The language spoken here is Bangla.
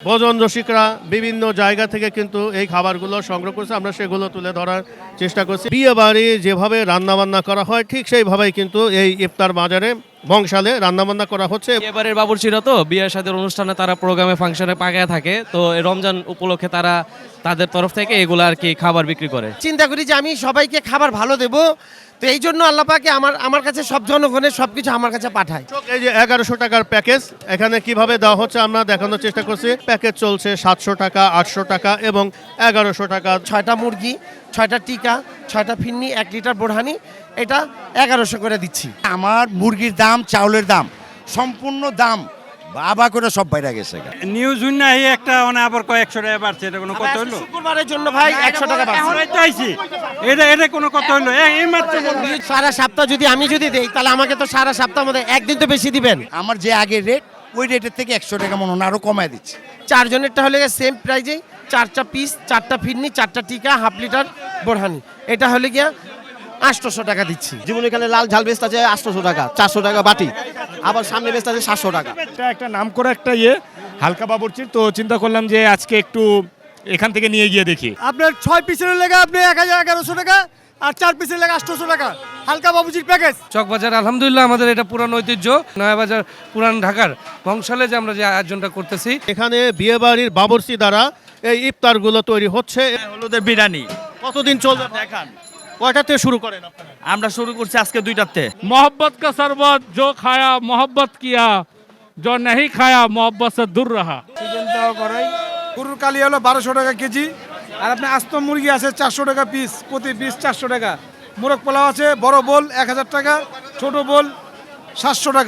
ভোজন রসিকরা বিভিন্ন জায়গা থেকে কিন্তু এই খাবারগুলো সংগ্রহ করছে, আমরা সেগুলো তুলে ধরার চেষ্টা করছি। বিয়ে বাড়ি যেভাবে রান্নাবান্না করা হয় ঠিক সেইভাবেই কিন্তু এই ইফতার বাজারে বংশালে রান্নাবান্না করা হচ্ছে। এবারের বাবুর্চিরা তো বিয়ের সাথে অনুষ্ঠানে তারা প্রোগ্রামে ফাংশনে পাকায় থাকে, তো এই রমজান উপলক্ষে তারা তাদের তরফ থেকে এগুলো আর কি খাবার বিক্রি করে। চিন্তা করি যে আমি সবাইকে খাবার ভালো দেব, তো এই জন্য আল্লাহ পাকে আমার কাছে সব জনগণের সবকিছু আমার কাছে পাঠায়। এই যে 1100 টাকার প্যাকেজ এখানে কিভাবে দেওয়া হচ্ছে আমরা দেখানোর চেষ্টা করছি। প্যাকেজ চলছে 700 টাকা, 800 টাকা এবং 1100 টাকা। 6টা মুরগি, 6টা টিকা, 6টা ফিন্নি, 1 লিটার বোরহানি, এটা 1100 করে দিচ্ছি। আমার মুরগির দাম, চাউলের দাম, সম্পূর্ণ দাম বাবা করে সব বাইরে গেছে। নিউজ না এই একটা মানে আবার কয়েকশো টাকা বাড়ছে, এটা কোনো কথা হলো? শুক্রবারের জন্য ভাই 100 টাকা বাড়ছে। চাইছি এটা কোনো কথা হলো? এই মাত্র সারা সপ্তাহ আমি যদি দেই তাহলে আমাকে তো সারা সপ্তাহ মধ্যে একদিন তো বেশি দিবেন। আমার যে আগের রেট ওই রেটের থেকে 100 টাকা মনে হয় আরো কমায় দিচ্ছে। 4 জনেরটা হলে সেম প্রাইজেই 4টা পিস, 4টা ফিন্নি, 4টা টিকা, হাফ লিটার বোরহানি, এটা হলে গিয়া 800 টাকা দিচ্ছি। যেমন এখানে লাল ঝাল বেচতে আছে 800 টাকা, 400 টাকা বাটি, আবার সামনে বেচতে আছে 700 টাকা। এটা একটা নাম করা একটা হালকা বাবুর্চির, তো চিন্তা করলাম যে আজকে একটু এখান থেকে নিয়ে গিয়ে দেখি। আপনার 6 পিসের লেগে আপনি 1100 টাকা, আর 4 পিসের লেগে 800 টাকা হালকা বাবুর্চির প্যাকেজ। চকবাজার আলহামদুলিল্লাহ আমাদের এটা পুরান ঐতিহ্য, নয়াবাজার পুরান ঢাকার বংশালে যে আমরা যে আয়োজনটা করতেছি। এখানে বিয়ে বাড়ির বাবুর্চি দ্বারা এই ইফতারগুলো তৈরি হচ্ছে। হলুদের বিরিয়ানি কতদিন চলবে দেখান, কয়টাতে শুরু করেন আপনারা? আমরা শুরু করছি আজকে 2টাতে। मोहब्बत का शरबत जो खाया मोहब्बत किया, जो नहीं खाया मोहब्बत से दूर रहा। চিকেন দাও করাই, গরুর কালি হলো 1200 টাকা কেজি, আর আপনার আস্ত মুরগি আছে 400 টাকা পিস, প্রতি পিস 400 টাকা। মোরগ পোলাও আছে বড় বোল 1000 টাকা, ছোট বোল 700 টাকা।